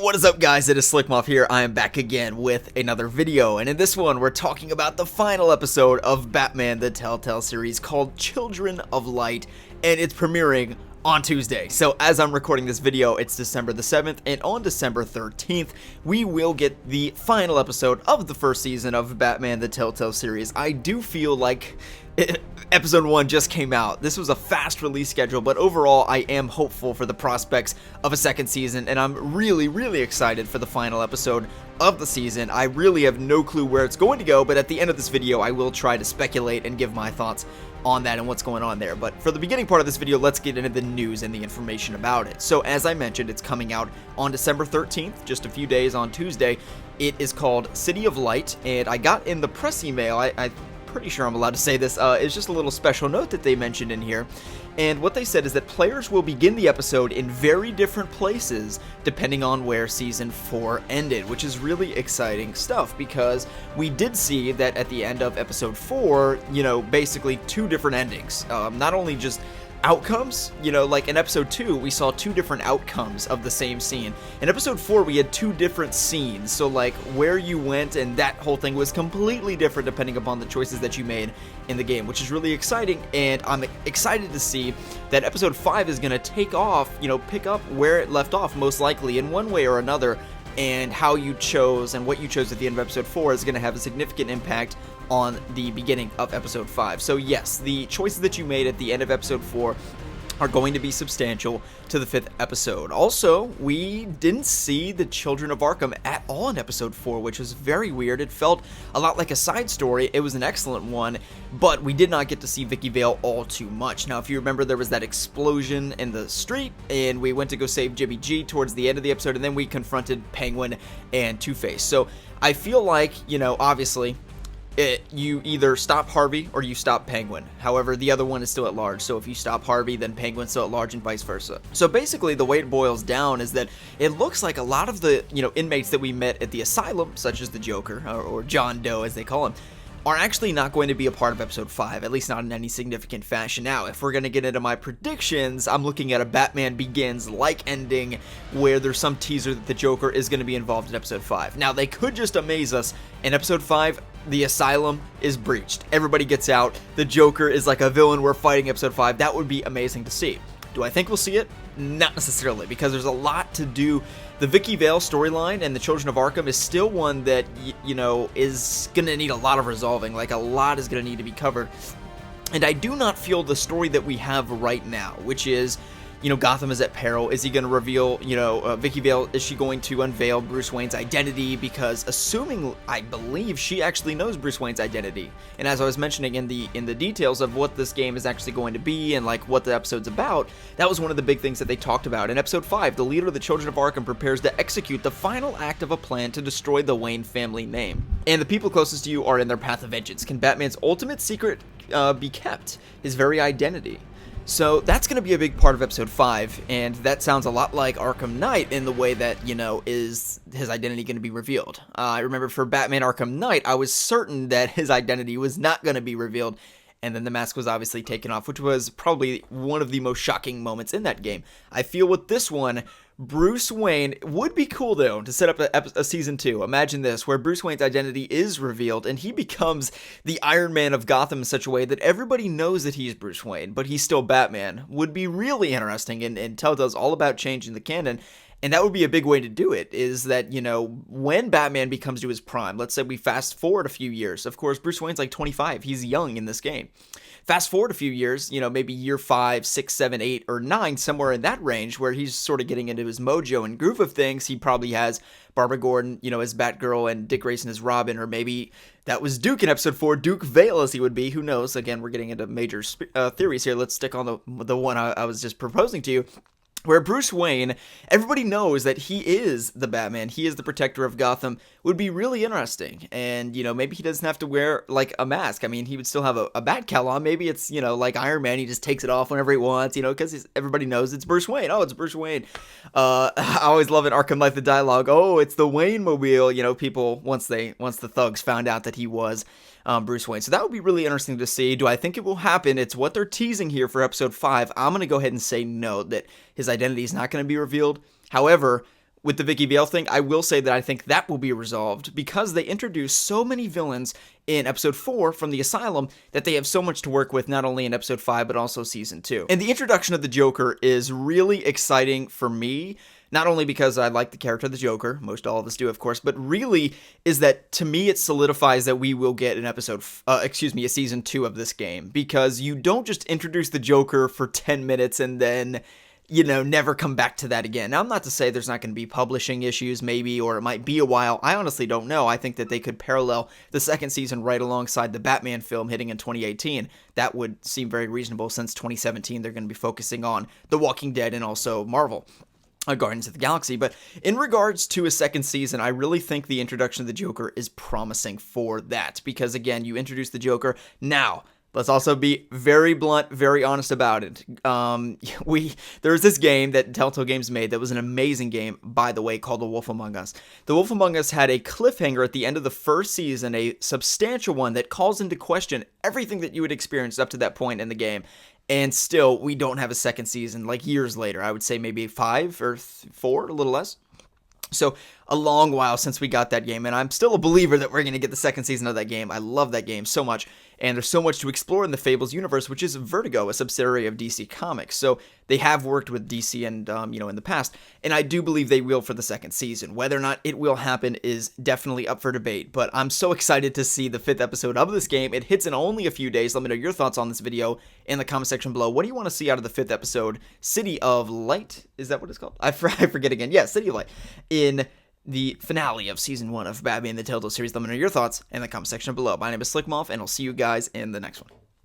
What is up, guys? It is Slikk here. I am back again with another video, and in this one we're talking about the final episode of Batman the Telltale Series called Children of Light, and it's premiering on Tuesday. So as I'm recording this video, it's December the 7th, and on December 13th, we will get the final episode of the first season of Batman the Telltale Series. I do feel like Episode 1 just came out. This was a fast release schedule, but overall I am hopeful for the prospects of a second season, and I'm really excited for the final episode of the season. I really have no clue where it's going to go, but at the end of this video I will try to speculate and give my thoughts on that and what's going on there. But for the beginning part of this video, let's get into the news and the information about it. So as I mentioned, it's coming out on December 13th, just a few days on Tuesday. It is called City of Light, and I got in the press email, I'm pretty sure I'm allowed to say this, it's just a little special note that they mentioned in here, and what they said is that players will begin the episode in very different places depending on where Season 4 ended, which is really exciting stuff, because we did see that at the end of Episode 4, you know, basically two different endings, not only just outcomes, you know, like in Episode 2 we saw two different outcomes of the same scene. In Episode 4 we had two different scenes, so like where you went and that whole thing was completely different depending upon the choices that you made in the game, which is really exciting, and I'm excited to see that Episode 5 is going to take off, you know, pick up where it left off most likely in one way or another, and how you chose and what you chose at the end of Episode 4 is going to have a significant impact on the beginning of Episode 5. So yes, the choices that you made at the end of Episode 4 are going to be substantial to the 5th episode. Also, we didn't see the Children of Arkham at all in Episode 4, which was very weird. It felt a lot like a side story. It was an excellent one, but we did not get to see Vicky Vale all too much. Now, if you remember, there was that explosion in the street, and we went to go save Jimmy G towards the end of the episode, and then we confronted Penguin and Two-Face. So I feel like, you know, obviously, you either stop Harvey or you stop Penguin. However, the other one is still at large, so if you stop Harvey, then Penguin's still at large and vice versa. So basically, the way it boils down is that it looks like a lot of the, you know, inmates that we met at the asylum, such as the Joker, or John Doe as they call him, are actually not going to be a part of Episode 5, at least not in any significant fashion. Now, if we're going to get into my predictions, I'm looking at a Batman Begins-like ending where there's some teaser that the Joker is going to be involved in Episode 5. Now, they could just amaze us. In Episode 5, the asylum is breached. Everybody gets out. The Joker is like a villain we're fighting Episode 5. That would be amazing to see. Do I think we'll see it? Not necessarily, because there's a lot to do. The Vicky Vale storyline and the Children of Arkham is still one that, you know, is going to need a lot of resolving. Like, a lot is going to need to be covered. And I do not feel the story that we have right now, which is, you know, Gotham is at peril. Is he going to reveal, you know, Vicky Vale, is she going to unveil Bruce Wayne's identity? Because assuming, I believe she actually knows Bruce Wayne's identity. And as I was mentioning in the details of what this game is actually going to be and like what the episode's about, that was one of the big things that they talked about. In Episode 5, the leader of the Children of Arkham prepares to execute the final act of a plan to destroy the Wayne family name. And the people closest to you are in their path of vengeance. Can Batman's ultimate secret be kept? His very identity. So that's going to be a big part of Episode 5, and that sounds a lot like Arkham Knight in the way that, you know, is his identity going to be revealed. I remember for Batman Arkham Knight, I was certain that his identity was not going to be revealed, and then the mask was obviously taken off, which was probably one of the most shocking moments in that game. I feel with this one, Bruce Wayne would be cool, though, to set up a Season 2. Imagine this, where Bruce Wayne's identity is revealed, and he becomes the Iron Man of Gotham in such a way that everybody knows that he's Bruce Wayne, but he's still Batman. Would be really interesting, and Telltale's all about changing the canon, and that would be a big way to do it, is that, you know, when Batman becomes to his prime, let's say we fast forward a few years. Of course, Bruce Wayne's like 25. He's young in this game. Fast forward a few years, you know, maybe year 5, 6, 7, 8, or 9, somewhere in that range, where he's sort of getting into his mojo and groove of things. He probably has Barbara Gordon, you know, as Batgirl, and Dick Grayson as Robin, or maybe that was Duke in Episode 4, Duke Vale as he would be. Who knows? Again, we're getting into major theories here. Let's stick on the one I was just proposing to you. Where Bruce Wayne, everybody knows that he is the Batman, he is the protector of Gotham, would be really interesting. And, you know, maybe he doesn't have to wear, like, a mask. I mean, he would still have a bat cowl on. Maybe it's, you know, like Iron Man, he just takes it off whenever he wants, you know, because everybody knows it's Bruce Wayne. Oh, it's Bruce Wayne. I always love in Arkham Knight the dialogue, oh, it's the Wayne-mobile. You know, people, once the thugs found out that he was Bruce Wayne. So that would be really interesting to see. Do I think it will happen? It's what they're teasing here for Episode 5. I'm going to go ahead and say no, that his identity is not going to be revealed. However, With the Vicky Vale thing, I will say that I think that will be resolved because they introduced so many villains in episode 4 from the Asylum that they have so much to work with, not only in episode 5, but also season 2. And the introduction of the Joker is really exciting for me, not only because I like the character of the Joker, most all of us do, of course, but really is that, to me, it solidifies that we will get an a season 2 of this game, because you don't just introduce the Joker for 10 minutes and then, never come back to that again. Now, I'm not to say there's not going to be publishing issues, maybe, or it might be a while. I honestly don't know. I think that they could parallel the second season right alongside the Batman film hitting in 2018. That would seem very reasonable, since 2017 they're going to be focusing on The Walking Dead and also Marvel. Guardians of the Galaxy. But in regards to a second season, I really think the introduction of the Joker is promising for that, because again, you introduce the Joker. Now, let's also be very blunt, very honest about it. There's this game that Telltale Games made that was an amazing game, by the way, called The Wolf Among Us. The Wolf Among Us had a cliffhanger at the end of the first season, a substantial one that calls into question everything that you had experienced up to that point in the game. And still, we don't have a second season, like years later. I would say maybe 5 or 4, a little less. So a long while since we got that game, and I'm still a believer that we're going to get the second season of that game. I love that game so much, and there's so much to explore in the Fables universe, which is Vertigo, a subsidiary of DC Comics. So they have worked with DC and in the past, and I do believe they will for the second season. Whether or not it will happen is definitely up for debate, but I'm so excited to see the 5th episode of this game. It hits in only a few days. Let me know your thoughts on this video in the comment section below. What do you want to see out of the 5th episode, City of Light? Is that what it's called? I forget again. Yeah, City of Light. In the finale of Season 1 of Batman the Telltale Series. Let me know your thoughts in the comment section below. My name is Slikk, and I'll see you guys in the next one.